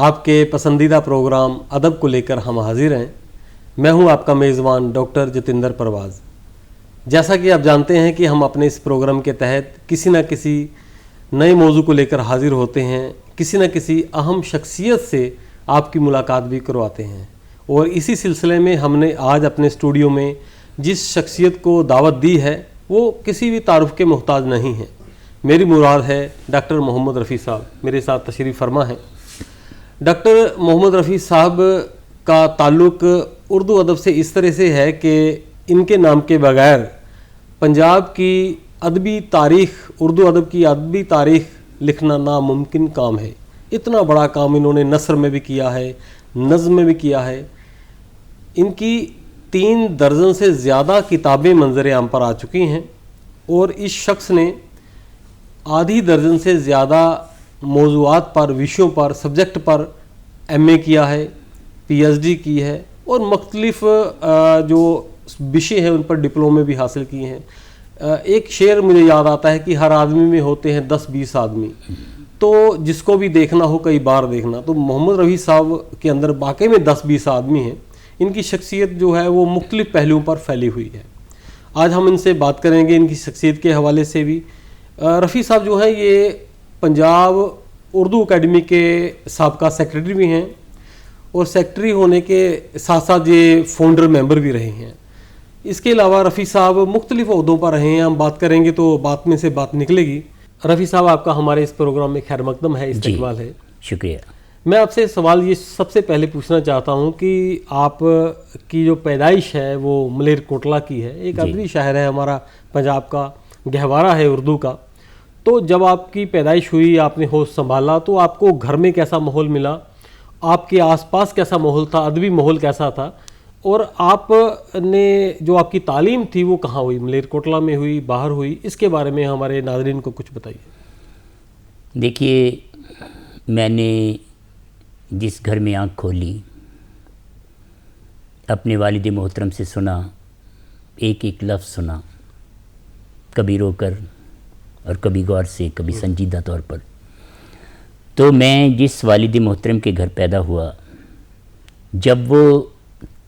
आपके पसंदीदा प्रोग्राम अदब को लेकर हम हाजिर हैं। मैं हूं आपका मेज़बान डॉक्टर जतिंदर परवाज़। जैसा कि आप जानते हैं कि हम अपने इस प्रोग्राम के तहत किसी न किसी नए मौजू को लेकर हाजिर होते हैं, किसी न किसी अहम शख्सियत से आपकी मुलाकात भी करवाते हैं। और इसी सिलसिले में हमने आज अपने स्टूडियो में जिस शख्सियत को दावत दी है वो किसी भी तारुफ के मोहताज नहीं है। मेरी मुराद है डॉक्टर मोहम्मद रफ़ी साहब, मेरे साथ तशरीफ़ फरमा है। डॉक्टर मोहम्मद रफ़ी साहब का ताल्लुक़ उर्दू अदब से इस तरह से है कि इनके नाम के बगैर पंजाब की अदबी तारीख़, उर्दू अदब की अदबी तारीख़ लिखना नामुमकिन काम है। इतना बड़ा काम इन्होंने नस्र में भी किया है, नज़्म में भी किया है। इनकी 3 दर्जन से ज़्यादा किताबें मंज़र आम पर आ चुकी हैं और इस शख्स ने आधी दर्जन से ज़्यादा मौज़ूआत पर, विषयों पर, सब्जेक्ट पर MA किया है, PhD की है और मुख्तलिफ जो विषय हैं उन पर डिप्लोमे भी हासिल किए हैं। एक शेर मुझे याद आता है कि हर आदमी में होते हैं 10-20 आदमी, तो जिसको भी देखना हो कई बार देखना। तो मोहम्मद रफ़ी साहब के अंदर वाकई में 10-20 आदमी हैं। इनकी शख्सियत जो है वो मुख्तलिफ पहलुओं पर फैली हुई है। आज हम इनसे बात करेंगे इनकी शख्सियत के हवाले से भी। रफ़ी साहब जो हैं ये पंजाब उर्दू अकेडमी के साबका सेक्रेटरी भी हैं और सेक्रेटरी होने के साथ साथ ये फाउंडर मेंबर भी रहे हैं। इसके अलावा रफ़ी साहब मुख्तलिफ ओहदों पर रहे हैं। हम बात करेंगे तो बात में से बात निकलेगी। रफ़ी साहब आपका हमारे इस प्रोग्राम में खैर मकदम है, इस्तकबाल है। शुक्रिया। मैं आपसे सवाल ये सबसे पहले पूछना चाहता हूँ कि आप की जो पैदाइश है वो मलेरकोटला की है, एक अदबी शहर है हमारा पंजाब का, गहवारा है उर्दू का। तो जब आपकी पैदाइश हुई, आपने होश संभाला, तो आपको घर में कैसा माहौल मिला, आपके आसपास कैसा माहौल था, अदबी माहौल कैसा था, और आपने जो आपकी तालीम थी वो कहाँ हुई, मलेरकोटला में हुई, बाहर हुई? इसके बारे में हमारे नाज़रीन को कुछ बताइए। देखिए, मैंने जिस घर में आँख खोली, अपने वालिद मोहतरम से सुना, एक एक लफ्ज़ सुना, कभी रोकर और कभी गौर से, कभी संजीदा तौर पर। तो मैं जिस वालिद मोहतरम के घर पैदा हुआ, जब वो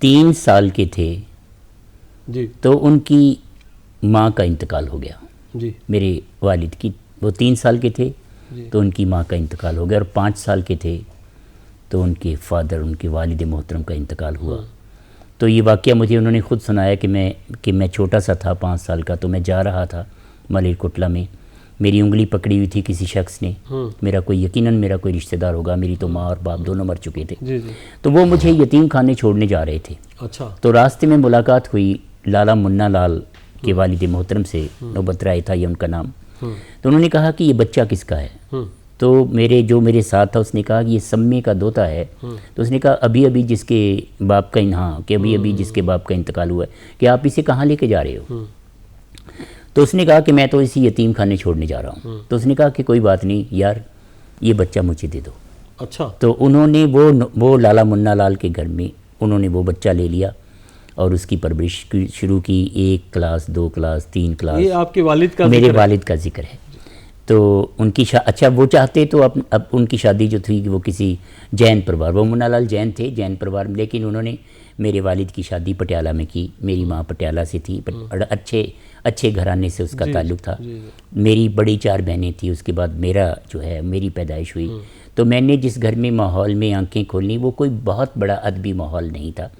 3 साल के थे जी, तो उनकी माँ का इंतकाल हो गया जी। मेरे वालिद की। वो 3 साल के थे जी। तो उनकी माँ का इंतकाल हो गया, और 5 साल के थे तो उनके फादर, उनके वालिद मोहतरम का इंतकाल हुआ। तो ये वाक़या मुझे उन्होंने ख़ुद सुनाया कि मैं छोटा सा था, 5 साल का। तो मैं जा रहा था मलेरकोटला में, मेरी उंगली पकड़ी हुई थी किसी शख्स ने। मेरा कोई यकीनन मेरा कोई रिश्तेदार होगा, मेरी तो माँ और बाप दोनों मर चुके थे। जी, जी। तो वो मुझे यतीम खाने छोड़ने जा रहे थे। अच्छा। तो रास्ते में मुलाकात हुई लाला मुन्ना लाल के वालिद मोहतरम से, नौबत राय था ये उनका नाम। तो उन्होंने कहा कि ये बच्चा किसका है? तो जो मेरे साथ था उसने कहा कि ये सम्मे का दोता है। तो उसने कहा अभी अभी जिसके बाप का जिसके बाप का इंतकाल हुआ है, कि आप इसे कहाँ लेके जा रहे हो? तो उसने कहा कि मैं तो इसी यतीम खाने छोड़ने जा रहा हूँ। तो उसने कहा कि कोई बात नहीं यार, ये बच्चा मुझे दे दो। अच्छा। तो उन्होंने वो लाला मुन्ना लाल के घर में उन्होंने वो बच्चा ले लिया और उसकी परवरिश शुरू की। 1 क्लास, 2 क्लास, 3 क्लास। ये आपके वालिद का मेरे वालिद का जिक्र है। तो उनकी अच्छा वो चाहते तो अब उनकी शादी जो थी वो किसी जैन परिवार, वो मुन्ना लाल जैन थे, जैन परिवार में, लेकिन उन्होंने मेरे वालिद की शादी पटियाला में की। मेरी माँ पटियाला से थी, अच्छे घराने से उसका ताल्लुक़ था। मेरी बड़ी 4 बहनें थी, उसके बाद मेरी पैदाइश हुई। तो मैंने जिस घर में माहौल में आंखें खोली वो कोई बहुत बड़ा अदबी माहौल नहीं था।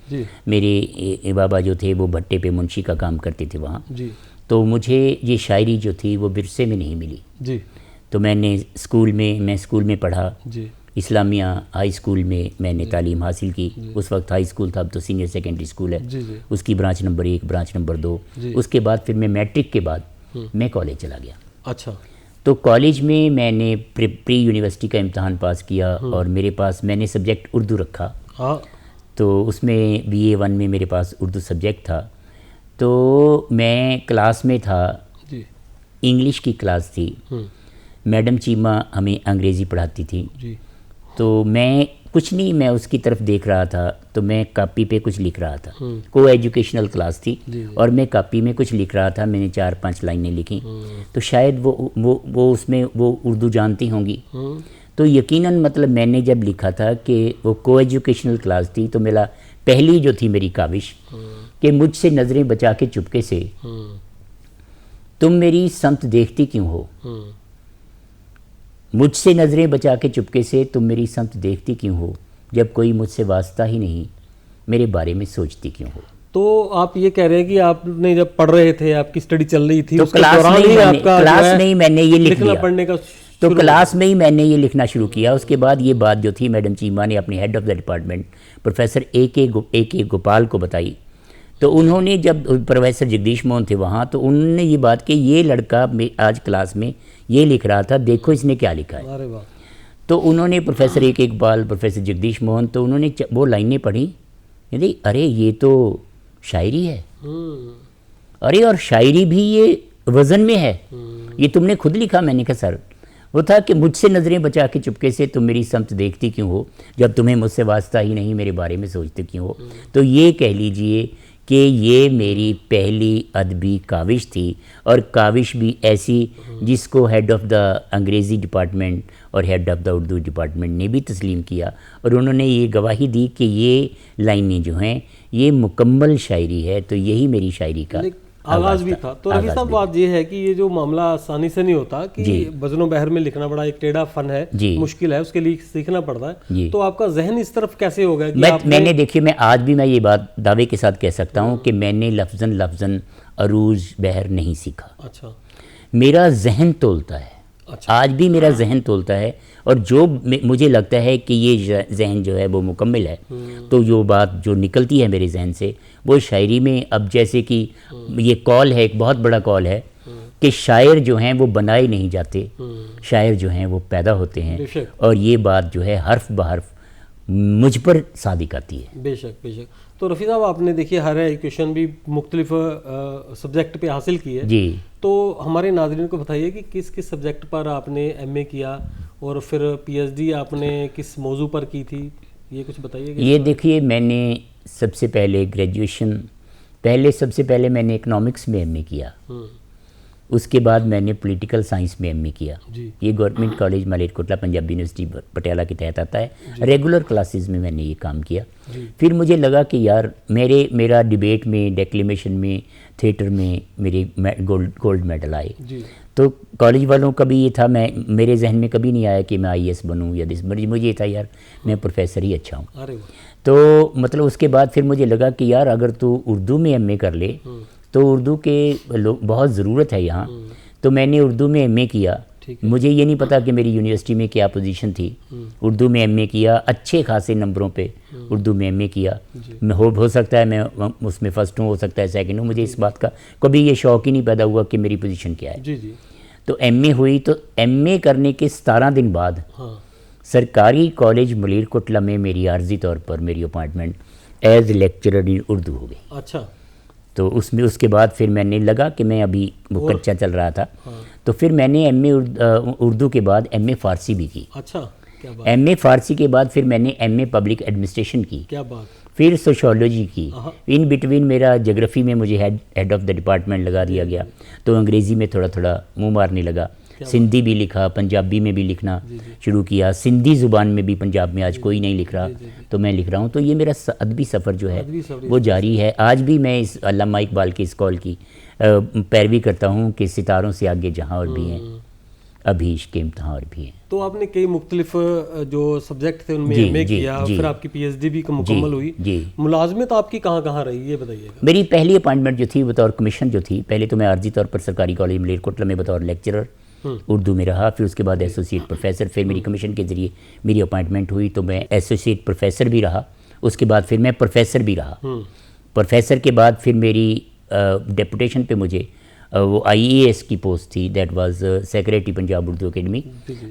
मेरे बाबा जो थे वो भट्टे पे मुंशी का काम करते थे वहाँ। तो मुझे ये शायरी जो थी वो विरसे में नहीं मिली जी। तो मैं स्कूल में पढ़ा जी। इस्लामिया हाई स्कूल में मैंने तालीम हासिल की। उस वक्त हाई स्कूल था, अब तो सीनियर सेकेंडरी स्कूल है जी। उसकी ब्रांच नंबर 1, ब्रांच नंबर 2। उसके बाद फिर मैं मैट्रिक के बाद मैं कॉलेज चला गया। अच्छा। तो कॉलेज में मैंने प्री यूनिवर्सिटी का इम्तहान पास किया और मैंने सब्जेक्ट उर्दू रखा। तो उसमें BA 1 में मेरे पास उर्दू सब्जेक्ट था। तो मैं क्लास में था, इंग्लिश की क्लास थी, मैडम चीमा हमें अंग्रेज़ी पढ़ाती थी जी। तो मैं उसकी तरफ देख रहा था। तो मैं कापी पे कुछ लिख रहा था। को एजुकेशनल क्लास थी और मैं कापी में कुछ लिख रहा था। मैंने 4-5 लाइनें लिखी। तो शायद वो उसमें वो उर्दू जानती होंगी। तो यकीनन मतलब मैंने जब लिखा था कि वो को एजुकेशनल क्लास थी, तो मेरा पहली जो थी मेरी काविश कि मुझसे नज़रें बचा के चुपके से तुम मेरी संत देखती क्यों हो, मुझसे नज़रें बचा के चुपके से तुम मेरी संत देखती क्यों हो, जब कोई मुझसे वास्ता ही नहीं मेरे बारे में सोचती क्यों हो। तो आप ये कह रहे हैं कि आपने जब पढ़ रहे थे, आपकी स्टडी चल रही थी, तो उसके क्लास दौरान में ही ही मैंने, आपका क्लास जो है में ही मैंने ये लिख लिखना लिया, पढ़ने का तो क्लास में ही मैंने ये लिखना शुरू किया। उसके बाद ये बात जो थी मैडम चीमा ने अपने head of the department professor A के गोपाल को बताई। तो उन्होंने, जब प्रोफेसर जगदीश मोहन थे वहाँ, तो उन्होंने ये बात कि ये लड़का आज क्लास में ये लिख रहा था, देखो इसने क्या लिखा है। अरे वाह। तो उन्होंने professor A K. Iqbal, professor Jagdish Mohan, तो उन्होंने वो लाइनें पढ़ी, यदि अरे ये तो शायरी है, अरे और शायरी भी ये वज़न में है, ये तुमने खुद लिखा। मैंने कहा सर, वो था कि मुझसे नज़रें बचा के चुपके से तुम मेरी समत देखती क्यों हो, जब तुम्हें मुझसे वास्ता ही नहीं मेरे बारे में सोचते क्यों हो। तो ये कह लीजिए कि ये मेरी पहली अदबी काविश थी, और काविश भी ऐसी जिसको हेड ऑफ़ द अंग्रेज़ी डिपार्टमेंट और head of the Urdu department ने भी तस्लीम किया, और उन्होंने ये गवाही दी कि ये लाइनें जो हैं ये मुकम्मल शायरी है। तो यही मेरी शायरी का आगाज भी था। तो रफ़ी साहब, बात ये है कि ये जो मामला आसानी से नहीं होता कि वज़नो बहर में लिखना बड़ा एक टेढ़ा फन है, मुश्किल है, उसके लिए सीखना पड़ता है। तो आपका जहन इस तरफ कैसे हो गया कि मैंने देखिए, मैं आज भी मैं ये बात दावे के साथ कह सकता हूँ कि मैंने लफ्ज़न अरूज बहर नहीं सीखा। अच्छा। मेरा जहन तोलता है। अच्छा। आज भी मेरा जहन तोलता है, और जो मुझे लगता है कि ये जहन जो है वो मुकम्मल है, तो जो बात जो निकलती है मेरे जहन से वो शायरी में, अब जैसे कि ये कॉल है, एक बहुत बड़ा कॉल है कि शायर जो हैं वो बनाए नहीं जाते, शायर जो हैं वो पैदा होते हैं, और ये बात जो है हर्फ बहर्फ मुझ पर सादिक आती है। बेशक बेशक। तो रफ़ी साहब, आपने देखिए हायर एजुकेशन भी मुख्तलिफ सब्जेक्ट पे हासिल की है जी। तो हमारे नाज़रीन को बताइए कि किस किस सब्जेक्ट पर आपने एमए किया, और फिर पीएचडी आपने किस मौजू पर की थी, ये कुछ बताइए। ये देखिए, मैंने सबसे पहले ग्रेजुएशन, सबसे पहले मैंने इकनॉमिक्स में एमए किया, उसके बाद मैंने पॉलिटिकल साइंस में एमए किया। ये government college Malerkotla Punjabi university Patiala के तहत आता है। रेगुलर क्लासेस में मैंने ये काम किया। फिर मुझे लगा कि यार मेरा डिबेट में, डेक्लेमेशन में, थिएटर में मेरे गोल्ड मेडल आए। तो कॉलेज वालों का भी ये था, मेरे जहन में कभी नहीं आया कि मैं आईएएस बनूं या मुझे ये था यार मैं प्रोफेसर ही अच्छा हूँ। तो मतलब उसके बाद फिर मुझे लगा कि यार अगर तू उर्दू में एमए कर ले तो उर्दू के बहुत ज़रूरत है यहाँ। तो मैंने उर्दू में एमए किया। मुझे ये नहीं पता कि मेरी यूनिवर्सिटी में क्या पोजीशन थी। उर्दू में एमए किया, अच्छे खासे नंबरों पे उर्दू में एमए किया। हो सकता है मैं उसमें फ़र्स्ट हूँ, हो सकता है सेकंड हूँ, मुझे इस बात का कभी ये शौक़ ही नहीं पैदा हुआ कि मेरी पोजीशन क्या है। तो एमए हुई, तो एमए करने के 17 दिन बाद सरकारी कॉलेज मलेरकोटला में मेरी आर्जी तौर पर मेरी appointment as lecturer in Urdu हो गई। अच्छा। तो उसके बाद फिर मैंने लगा कि मैं अभी वो कच्चा चल रहा था। तो फिर मैंने एमए उर्दू के बाद एमए फ़ारसी भी की। अच्छा, क्या बात। एमए फ़ारसी के बाद फिर मैंने एमए पब्लिक एडमिनिस्ट्रेशन की। क्या बात। फिर सोशियोलॉजी की। इन बिटवीन मेरा ज्योग्राफी में मुझे हेड ऑफ़ द डिपार्टमेंट लगा दिया गया, तो अंग्रेज़ी में थोड़ा थोड़ा मुँह मारने लगा। सिंधी भी लिखा, पंजाबी में भी लिखना शुरू किया। सिंधी ज़ुबान में भी पंजाब में आज कोई नहीं लिख रहा, तो मैं लिख रहा हूँ। तो ये मेरा अदबी सफ़र जो है वो जारी है। आज भी मैं इस अल्लामा इकबाल की इस कॉल की पैरवी करता हूँ कि सितारों से आगे जहाँ और भी हैं, अभी इश्क़ इम्तिहान और भी हैं। तो आपने कई मुख्तलिफ जो सब्जेक्ट थे उनमें एमए किया, फिर आपकी पीएचडी भी मुकम्मल हुई। मुलाजमत आपकी कहाँ कहाँ रही, ये बताइएगा। मेरी पहली अपॉइंटमेंट जो थी बतौर कमीशन जो थी, पहले तो मैं आर्जी तौर पर सरकारी कॉलेज मलेरकोटला में बतौर लेक्चरर उर्दू में रहा। फिर उसके बाद एसोसिएट प्रोफेसर, फिर मेरी कमीशन के ज़रिए मेरी अपॉइंटमेंट हुई, तो मैं एसोसिएट प्रोफेसर भी रहा। उसके बाद फिर मैं प्रोफेसर भी रहा। प्रोफेसर के बाद फिर मेरी डेपुटेशन पे मुझे वो आईएएस की पोस्ट थी, that was secretary Punjab Urdu academy.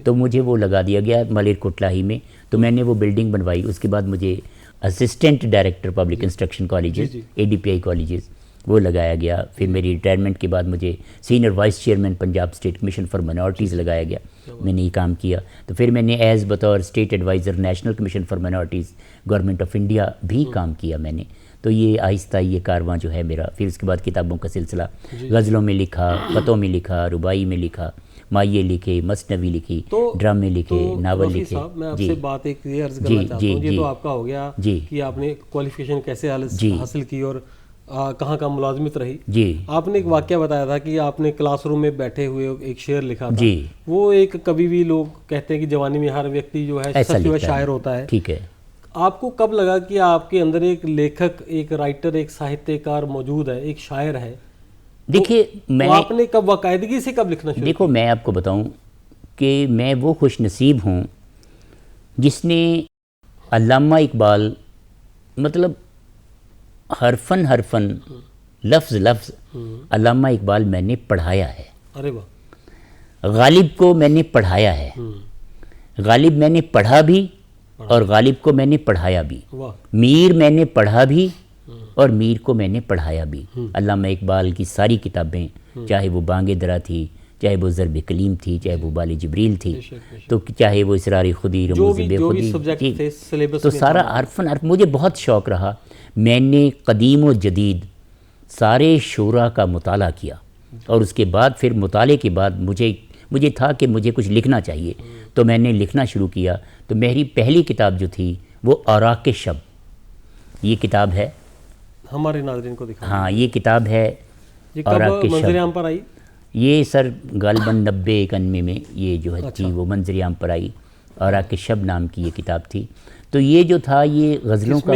तो मुझे वो लगा दिया गया मलेरकोटला ही में। तो मैंने वो बिल्डिंग बनवाई। उसके बाद मुझे assistant director public instruction colleges, ADPI colleges, वो लगाया गया। फिर मेरी रिटायरमेंट के बाद मुझे senior vice chairman Punjab state commission for minorities लगाया गया। मैंने ये काम किया। तो फिर मैंने एज़ बतौर state adviser national commission for minorities government of India भी काम किया मैंने। तो ये आहिस्ता ये कारवां जो है मेरा। फिर उसके बाद किताबों का सिलसिला, गज़लों में लिखा, ख़तों में लिखा, रुबाई में लिखा, माये लिखे, मसनवी लिखी, ड्रामे लिखे, नावल रफ़ी लिखे। साहब, मैं आपसे बात एक ये अर्ज करना चाहता हूँ, ये तो आपका हो गया कि आपने क्वालिफिकेशन कैसे हासिल की और कहाँ कहाँ मुलाजमत रही। जी। आपने एक वाक़या बताया था कि आपने क्लासरूम में बैठे हुए एक शेर लिखा था। वो एक कभी भी लोग कहते हैं कि जवानी में हर व्यक्ति जो है सच में शायर होता है। ठीक है। आपको कब लगा कि आपके अंदर एक लेखक, एक राइटर, एक साहित्यकार मौजूद है, एक शायर है? देखिए, मैं आपने कब बाकायदगी से कब लिखना शुरू? देखो, मैं आपको बताऊं कि मैं वो खुशनसीब हूँ जिसने अल्लामा इकबाल, मतलब हरफन लफ्ज़ लफ्ज़ अल्लामा इकबाल मैंने पढ़ाया है। अरे वाह। गालिब को मैंने पढ़ाया है, गालिब मैंने पढ़ा भी और गालिब को मैंने पढ़ाया भी। मीर मैंने पढ़ा भी और मीर को मैंने पढ़ाया भी। अल्लामा इकबाल की सारी किताबें, चाहे वो बांगे दरा थी, चाहे वो ज़रब कलीम थी, चाहे वो बाल जिब्रील थी, तो चाहे वो इसरार खुदी, रमूज़ बेखुदी, तो सारा हरफन हरफ मुझे बहुत शौक़ रहा। मैंने कदीम व जदीद सारे शोरा का मुताला किया और उसके बाद फिर मुताले के बाद मुझे था कि मुझे कुछ लिखना चाहिए, तो मैंने लिखना शुरू किया। तो मेरी पहली किताब जो थी वो औराक़ शब, ये किताब है, हमारे नाज़रीन को दिखा। हाँ, ये किताब है औराक़ शब। मंज़र-ए-आम पर आई ये सर गालिबन 90-91 में ये जो है थी वो मंज़र-ए-आम पर आई। औराक़ शब नाम की ये किताब थी। तो ये जो था ये गज़लों का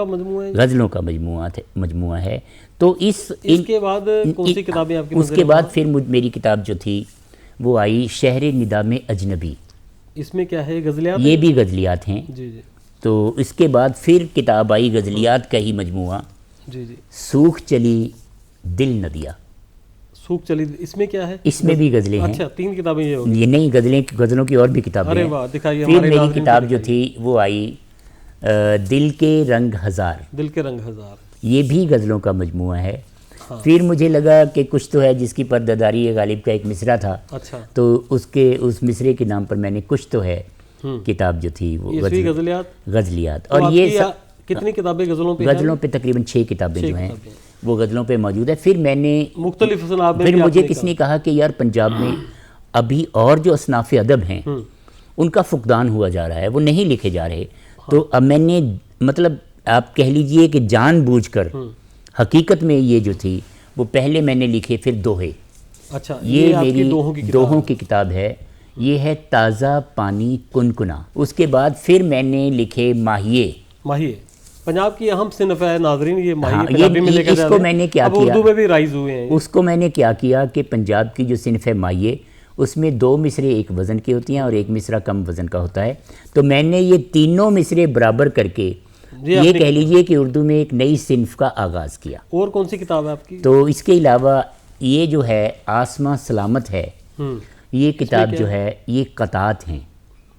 मजमूआ है, गज़लों का मजमूआ है। तो इसके बाद कौन सी किताबें आपकी? उसके बाद फिर मेरी किताब जो थी वो आई शहर निदाम अजनबी। इसमें क्या है? गज़लियात? ये भी गज़लियात हैं। जी जी। तो इसके बाद फिर किताब आई गज़लियात का ही मजमूआ, जी जी, सूख चली दिल नदिया। सूख चली, इसमें क्या है? इसमें भी गज़लें हैं। अच्छा, 3 किताबें ये होंगी। ये नहीं, गज़लों की और भी किताबें हैं। अरे वाह, दिखाइए। फिर मेरी किताब जो थी वो आई दिल के रंग हज़ार। दिल के रंग हज़ार, ये भी गज़लों का मजमूआ है। हाँ। फिर मुझे लगा कि कुछ तो है जिसकी पर्दादारी है, गालिब का एक मिसरा था। अच्छा। तो उस मिसरे के नाम पर मैंने कुछ तो है किताब जो थी वो गज़लियात। तो और ये कितनी किताबें गज़लों पे? गज़लों पे तकरीबन 6 किताबें जो हैं वो गज़लों पे मौजूद है। फिर मैंने मुख्तलिफ फिर मुझे किसने कहा कि यार पंजाब में अभी और जो असनाफ़ अदब हैं उनका फुकदान हुआ जा रहा है, वो नहीं लिखे जा रहे। तो अब मैंने, मतलब आप कह लीजिए कि जानबूझकर हकीकत में ये जो थी वो पहले मैंने लिखे, फिर दोहे। अच्छा, ये मेरी दोहों की किताब है। ये है ताज़ा पानी कुनकुना। उसके बाद फिर मैंने लिखे माहिए। पंजाब की अहम सिनफ है नाज़रीन, ये माहिए। हाँ, पंजाबी में लेकर इसको मैंने क्या किया, उर्दू में भी राइज हुए हैं। उसको मैंने क्या किया कि पंजाब की जो सिनफ है माहिए, उसमें 2 मिसरे एक वज़न की होती हैं और एक मिसरा कम वज़न का होता है। तो मैंने ये तीनों मिसरे बराबर करके ये कह लीजिए कि उर्दू में एक नई सिनफ का आगाज़ किया। और कौन सी किताब है आपकी? तो इसके अलावा ये जो है आसमां सलामत है, ये किताब जो है ये कतात हैं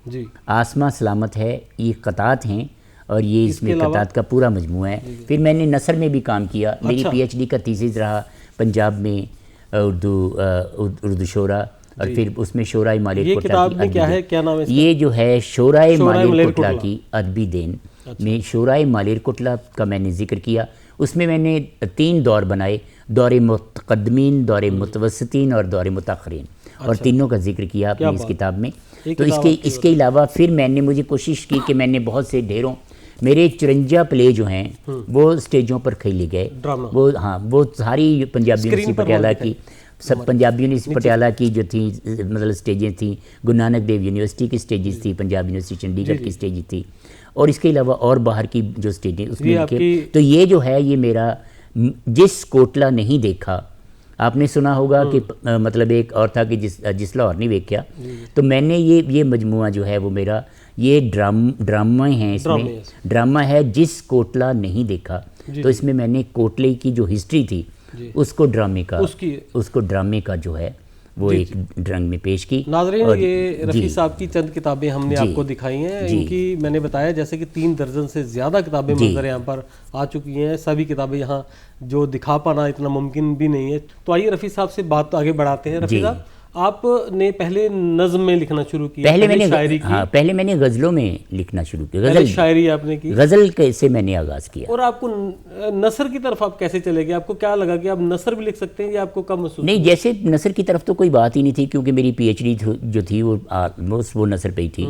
जी। आसमां सलामत है, ये कतात हैं और ये इसमें कतात का पूरा मजमूआ है। फिर मैंने नसर में भी काम किया। मेरी PhD का थीसिस रहा पंजाब में उर्दू शोरा, और फिर उसमें शोराए मालेरकोटला की क्या है, क्या नाम है? ये जो है शोराए मालेरकोटला की अदबी देन में शोराए मालेरकोटला का मैंने जिक्र किया। उसमें मैंने 3 दौर बनाए, दौर मुतक़द्दमीन, दौर मुतवस्सितीन और दौर मुताख़रीन, और तीनों का जिक्र किया अपनी इस किताब में। तो इसके अलावा फिर मैंने मुझे कोशिश की कि मैंने बहुत से ढेरों मेरे 54 प्ले जो हैं वो स्टेजों पर खेले गए। वो हाँ, वो सारी पंजाबी यूनिवर्सिटी पटियाला की, सब पंजाबी यूनिवर्सिटी पटियाला की जो थी, मतलब स्टेजें थी। गुरु नानक देव यूनिवर्सिटी की स्टेजेस थी, पंजाबी यूनिवर्सिटी चंडीगढ़ की स्टेज थी, और इसके अलावा और बाहर की जो स्टेजें उसमें लिखे। तो ये जो है ये मेरा जिस कोटला नहीं देखा, आपने सुना होगा कि मतलब एक और था कि जिस लाहौर नहीं देखा। तो मैंने ये मजमूआ जो है वो मेरा ये ड्रामा हैं, इसमें ड्रामा है जिस कोटला नहीं देखा। तो इसमें मैंने कोटले की जो हिस्ट्री थी उसको ड्रामे का जो है वो एक ड्रंग में पेश की। नाज़रीन, ये रफ़ी साहब की चंद किताबें हमने आपको दिखाई हैं। इनकी मैंने बताया जैसे कि 3 दर्जन से ज़्यादा किताबें मंजर यहाँ पर आ चुकी हैं। सभी किताबें यहाँ जो दिखा पाना इतना मुमकिन भी नहीं है। तो आइए रफ़ी साहब से बात आगे बढ़ाते हैं। रफ़ी साहब, आपने पहले नज्म में लिखना शुरू किया, पहले मैंने शायरी की, हाँ, पहले मैंने गज़लों में लिखना शुरू किया। पहले शायरी आपने की, गज़ल कैसे मैंने आगाज़ किया। और आपको नसर की तरफ आप कैसे चले गए? आपको क्या लगा कि आप नसर भी लिख सकते हैं, या आपको कब महसूस? नहीं, जैसे नसर की तरफ तो कोई बात ही नहीं थी, क्योंकि मेरी पीएचडी जो थी वो ऑलमोस्ट वो नसर पे ही थी।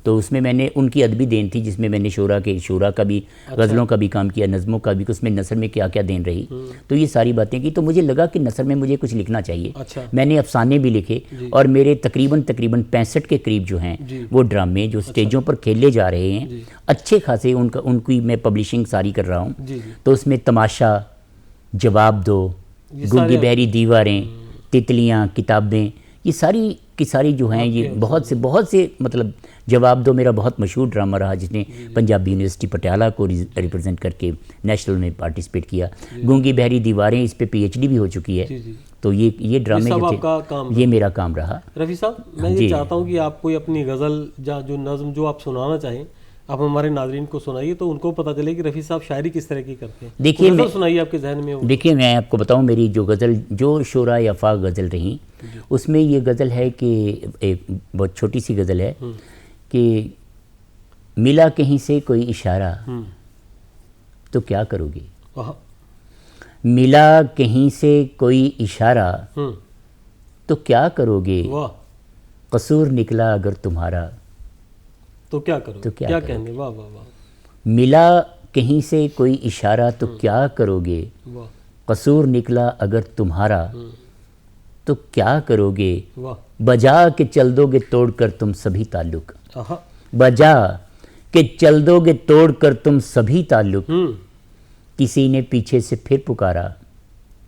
तो उसमें मैंने उनकी अदबी देन थी, जिसमें मैंने शोरा का भी, गज़लों का भी काम किया, नज़मों का भी, उसमें नसर में क्या क्या देन रही, तो ये सारी बातें की। तो मुझे लगा कि नसर में मुझे कुछ लिखना चाहिए। अच्छा। मैंने अफसाने भी लिखे, और मेरे तकरीबन 65 के करीब जो हैं वो ड्रामे जो स्टेजों पर खेले जा रहे हैं, अच्छे खासे उनकी मैं पब्लिशिंग सारी कर रहा हूँ। तो उसमें तमाशा, जवाब दो, गूंगी बहरी दीवारें, तितलियाँ, किताबें, ये सारी की सारी जो हैं, ये बहुत से मतलब जवाब दो मेरा बहुत मशहूर ड्रामा रहा, जिसने पंजाबी यूनिवर्सिटी पटियाला को रिप्रेजेंट करके नेशनल में पार्टिसिपेट किया। गूंगी बहरी दीवारें, इस पे पीएचडी भी हो चुकी है। तो ये ड्रामे जो थे, ये मेरा काम रहा। रफ़ी साहब, मैं ये चाहता हूँ कि आप कोई अपनी गज़ल या जो नज़म जो आप सुनाना चाहें, आप हमारे नाज़रीन को सुनाइए, तो उनको पता चले कि रफ़ी साहब शायरी किस तरह की करते हैं। देखिए, गज़ल सुनाइए आपके जहन में हो। देखिए, मैं आपको बताऊं, मेरी जो गज़ल, जो शोरा या फाक गज़ल रही, उसमें ये गज़ल है कि एक बहुत छोटी सी गज़ल है कि मिला कहीं से कोई इशारा तो क्या करोगे, मिला कहीं से कोई इशारा तो क्या करोगे, कसूर निकला अगर तुम्हारा तो क्या करोगे, तो क्या कहने, वाह वाह वाह। मिला कहीं से कोई इशारा तो क्या करोगे, कसूर निकला अगर तुम्हारा तो क्या करोगे, बजा के चल दोगे तोड़कर तुम सभी ताल्लुक, बजा के चल दोगे तोड़कर तुम सभी ताल्लुक, किसी ने पीछे से फिर पुकारा,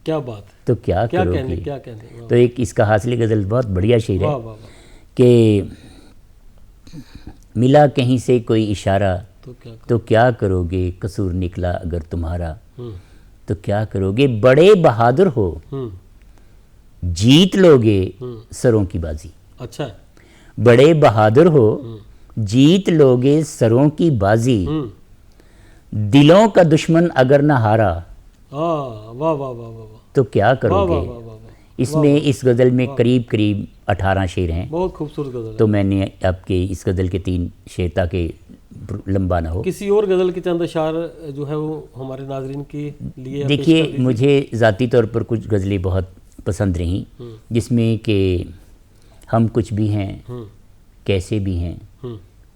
क्या बात, तो क्या करोगे। क्या कहने। तो एक इसका हासिल गज़ल बहुत बढ़िया शेर है कि मिला कहीं से कोई इशारा तो क्या करोगे, कसूर निकला अगर तुम्हारा तो क्या करोगे, बड़े बहादुर हो जीत लोगे सरों की बाजी। अच्छा। बड़े बहादुर हो जीत लोगे सरों की बाजी, दिलों का दुश्मन अगर ना हारा वाह वाह वाह वाह, तो क्या करोगे। इसमें इस गज़ल में करीब 18 शेर हैं। बहुत खूबसूरत गज़ल है। तो मैंने आपके इस गज़ल के 3 शेर, ताकि लंबा ना हो। किसी और गज़ल के चंद अशार जो है वो हमारे नाज़रीन के लिए। देखिए, मुझे ज़ाती तौर पर कुछ गज़लें बहुत पसंद रहीं, जिसमें कि हम कुछ भी हैं, कैसे भी हैं,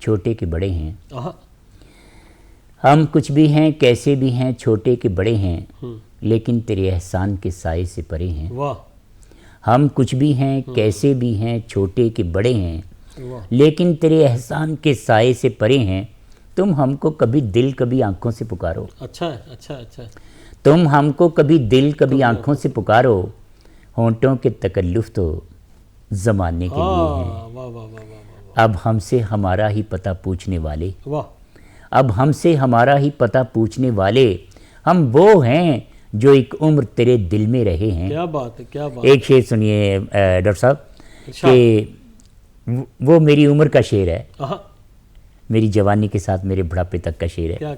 छोटे के बड़े हैं। हम कुछ भी हैं, कैसे भी हैं, छोटे के बड़े हैं, लेकिन तेरे एहसान के साए से परे हैं। वाह। हम कुछ भी हैं, कैसे भी हैं, छोटे के बड़े हैं, लेकिन तेरे एहसान के साए से परे हैं, तुम हमको कभी दिल कभी आंखों से पुकारो। अच्छा अच्छा अच्छा। तुम हमको कभी दिल कभी आंखों से पुकारो, होंठों के तकल्लुफ तो ज़माने के लिए हैं। वाह वाह वाह। अब हमसे हमारा ही पता पूछने वाले, वाह, अब हमसे हमारा ही पता पूछने वाले, हम वो हैं जो एक उम्र तेरे दिल में रहे हैं। क्या बात है, क्या बात। एक शेर सुनिए डॉक्टर साहब, कि वो मेरी उम्र का शेर है, मेरी जवानी के साथ मेरे बुढ़ापे तक का शेर है। क्या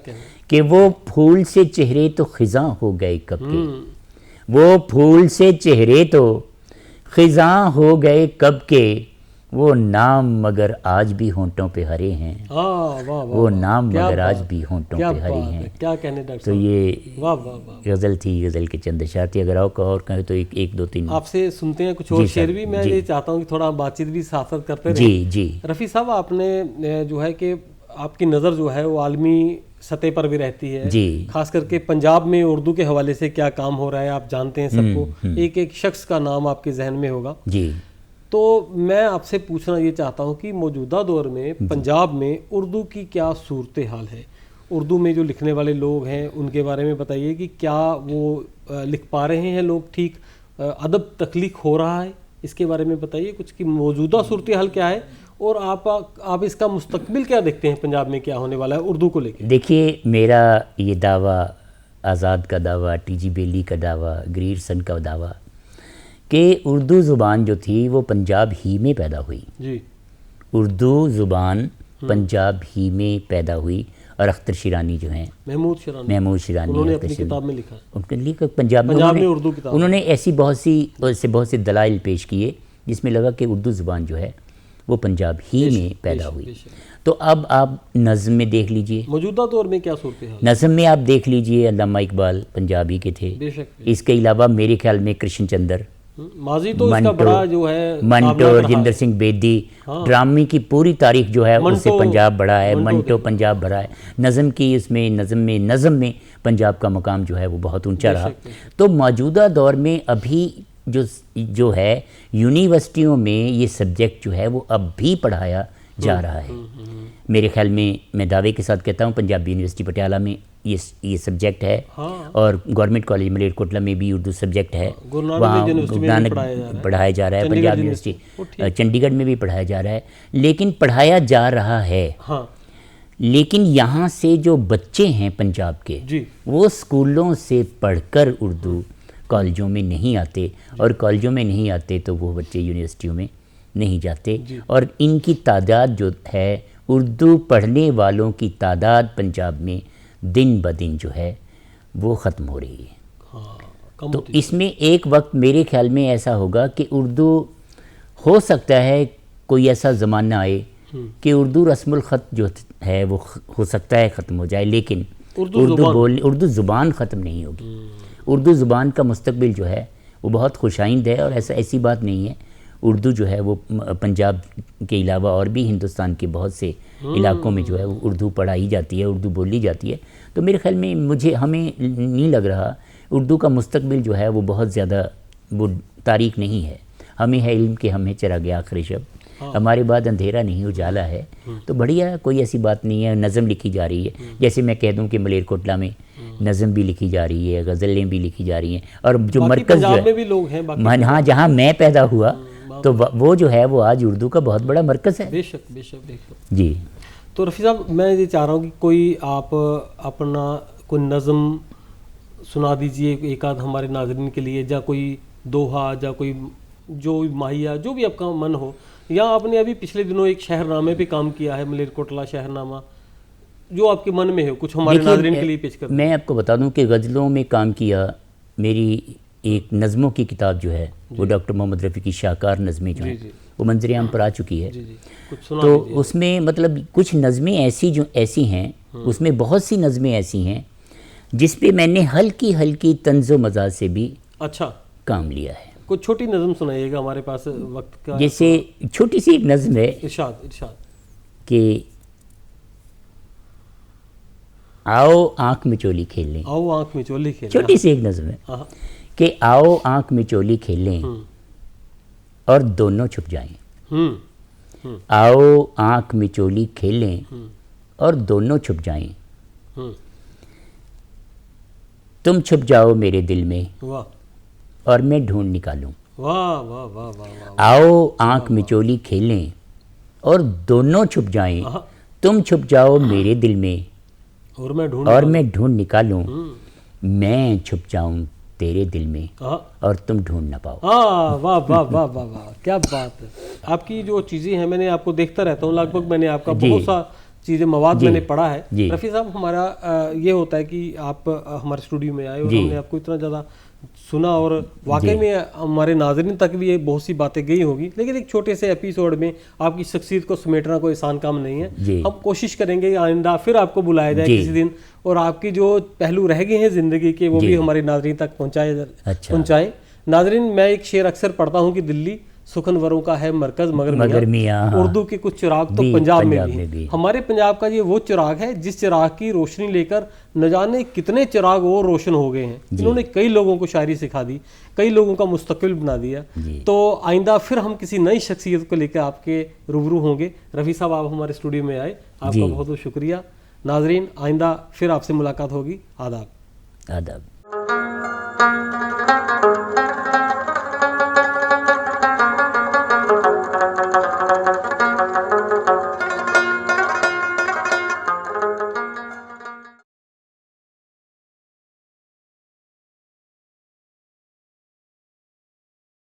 कि वो फूल से चेहरे तो खिज़ां हो गए कब के, वो फूल से चेहरे तो खिज़ां हो गए कब के, वो नाम मगर आज भी होंठों पे हरे हैं। वो नाम मगर आज भी होंठों पे हरे हैं। क्या कहने डॉक्टर। तो ये गज़ल थी, गज़ल के चंद अशार थी। अगर और कहें तो एक दो तीन आपसे सुनते हैं कुछ और शेर भी। मैं ये चाहता हूँ कि थोड़ा बातचीत भी साथ साथ करते रहें। जी जी। रफ़ी साहब, आपने जो है कि आपकी नज़र जो है वो आलमी सतह पर भी रहती है जी, खास करके पंजाब में उर्दू के हवाले से क्या काम हो रहा है आप जानते हैं सबको। एक एक शख्स का नाम आपके जहन में होगा जी। तो मैं आपसे पूछना ये चाहता हूँ कि मौजूदा दौर में पंजाब में उर्दू की क्या सूरत हाल है, उर्दू में जो लिखने वाले लोग हैं उनके बारे में बताइए कि क्या वो लिख पा रहे हैं लोग ठीक, अदब तख्लीक हो रहा है, इसके बारे में बताइए कुछ कि मौजूदा सूरत हाल क्या है और आप इसका मुस्तकबिल क्या देखते हैं, पंजाब में क्या होने वाला है उर्दू को लेकर। देखिए, मेरा ये दावा, आज़ाद का दावा, टी.जी. बेली का दावा, ग्रीरसन का दावा कि उर्दू ज़ुबान जो थी वो पंजाब ही में पैदा हुई जी। उर्दू ज़ुबान पंजाब ही में पैदा हुई। और अख्तर शिरानी जो हैं, महमूद शिरानी उन्होंने अपनी किताब में लिखा, उनके लिए पंजाब में उर्दू किताब, उन्होंने ऐसी बहुत सी दलाइल पेश किए जिसमें लगा कि उर्दू ज़ुबान जो है वो पंजाब ही में पैदा हुई। बेशक। तो अब आप नज़म में देख लीजिए, मौजूदा दौर में क्या सूरत हाल? नज़म में आप देख लीजिए अल्लामा इकबाल पंजाबी के थे। बेशक। इसके अलावा मेरे ख्याल में कृष्ण चंद्र, माजी तो इसका बड़ा जो है मंटो, रजिंदर सिंह बेदी, ड्रामे की पूरी तारीख जो है उससे पंजाब बड़ा है। मंटो पंजाब बड़ा है। नज़म की इसमें नज़म में पंजाब का मकाम जो है वो बहुत ऊंचा रहा। तो मौजूदा दौर में अभी जो है यूनिवर्सिटियों में ये सब्जेक्ट जो है वो अब भी पढ़ाया जा रहा है। मेरे ख्याल में, मैं दावे के साथ कहता हूँ, पंजाबी यूनिवर्सिटी पटियाला में ये सब्जेक्ट है। और गवर्नमेंट कॉलेज मलेरकोटला में भी उर्दू सब्जेक्ट है। वहाँ गुरु नानक पढ़ाया जा रहा है। पंजाब यूनिवर्सिटी चंडीगढ़ में भी पढ़ाया जा रहा है। लेकिन पढ़ाया जा रहा है, लेकिन यहाँ से जो बच्चे हैं पंजाब के, वो स्कूलों से पढ़कर उर्दू कॉलेजों में नहीं आते, और कॉलेजों में नहीं आते तो वो बच्चे यूनिवर्सिटियों में नहीं जाते। और इनकी तादाद जो है, उर्दू पढ़ने वालों की तादाद पंजाब में दिन ब दिन जो है वो ख़त्म हो रही है। तो इसमें एक वक्त मेरे ख्याल में ऐसा होगा कि उर्दू, हो सकता है कोई ऐसा ज़माना आए कि उर्दू रस्मुल ख़त जो है वो हो सकता है ख़त्म हो जाए, लेकिन उर्दू ज़ुबान ख़त्म नहीं होगी। उर्दू ज़ुबान का मुस्तकबिल जो है वो बहुत खुशाइंद है। और ऐसी बात नहीं है, उर्दू जो है वो पंजाब के अलावा और भी हिंदुस्तान के बहुत से इलाकों में जो है वो उर्दू पढ़ाई जाती है, उर्दू बोली जाती है। तो मेरे ख्याल में हमें नहीं लग रहा उर्दू का मुस्तकबिल जो है वो बहुत ज़्यादा वो तारीख नहीं है। हमें है इल्म के हमें चिराग आखिर शब, हमारे बाद अंधेरा नहीं उजाला है। तो बढ़िया, कोई ऐसी बात नहीं है। नज़म लिखी जा रही है, जैसे मैं कह दूं कि मलेरकोटला में नज़म भी लिखी जा रही है, गज़लें भी लिखी जा रही हैं। और जो मरकज़ जो है, भी लोग हैं हाँ, जहाँ मैं पैदा हुआ तो वो जो है वो आज उर्दू का बहुत बड़ा मरकज़ है। बेशक बेशक जी। तो रफ़ी साहब, मैं ये चाह रहा हूँ कि कोई आप अपना कोई नज़म सुना दीजिए एक आध हमारे नाज़रीन के लिए, या कोई दोहा, या कोई जो माहिया, जो भी आपका मन हो। या आपने अभी पिछले दिनों एक शहरनामे पे काम किया है, मलेरकोटला शहरनामा, जो आपके मन में हो, कुछ हमारे नाज़रीन के लिए पेश कर। मैं आपको बता दूं कि गज़लों में काम किया, मेरी एक नज़मों की किताब जो है वो डॉक्टर मोहम्मद रफ़ी की शाहकार नज़में जो हैं वो मंजर आम पर आ चुकी है। तो उसमें मतलब कुछ नज़में ऐसी हैं, उसमें बहुत सी नज़में ऐसी हैं जिस पे मैंने हल्की हल्की तंज़ो मज़ाज से भी अच्छा काम लिया है। कुछ छोटी नज़म सुनाइएगा, हमारे पास वक्त का। जैसे छोटी सी एक नज़म है, इरशाद कि आओ आँख में चोली खेलें। आओ आँख में चोली खेलें, छोटी सी एक नज़म है कि आओ आँख में चोली खेलें और दोनों छुप जाएं। आओ आँख में चोली खेलें और दोनों छुप जाएं। तुम छुप जाओ मेरे दिल में और मैं ढूंढ निकालूं। वाह वाह वाह वाह। आओ आँख में चोली खेलें और दोनों छुप जाएं। तुम छुप जाओ मेरे दिल में और मैं ढूंढ निकालूं। मैं छुप जाऊं तेरे दिल में और तुम ढूंढ ना पाओ। वाह वाह वाह वाह वाह, क्या बात है। आपकी जो चीज़ें हैं, मैंने आपको देखता रहता हूँ, लगभग मैंने आपका बहुत सा चीज़ें मवाद मैंने पढ़ा है। रफ़ी साहब, हमारा ये होता है कि आप हमारे स्टूडियो में आए और हमने आपको इतना ज़्यादा सुना, और वाकई में हमारे नाज़रीन तक भी ये बहुत सी बातें गई होगी, लेकिन एक छोटे से एपिसोड में आपकी शख्सियत को समेटना कोई आसान काम नहीं है। हम कोशिश करेंगे आइंदा फिर आपको बुलाया जाए किसी दिन, और आपकी जो पहलू रह गए हैं ज़िंदगी के वो भी हमारे नाज़रीन तक पहुँचाएँ। नाज़रीन, मैं एक शेर अक्सर पढ़ता हूँ कि दिल्ली सुखनवरों का है मरकज़ मगर मियां, उर्दू के कुछ चिराग तो पंजाब में भी। हमारे पंजाब का ये वो चिराग है जिस चिराग की रोशनी लेकर न जाने कितने चिराग और रोशन हो गए हैं। इन्होंने कई लोगों को शायरी सिखा दी, कई लोगों का मुस्तकबिल बना दिया। तो आइंदा फिर हम किसी नई शख्सियत को लेकर आपके रूबरू होंगे। रफ़ी साहब, आप हमारे स्टूडियो में आए, आपका बहुत बहुत शुक्रिया। नाजरीन, आइंदा फिर आपसे मुलाकात होगी। आदाब।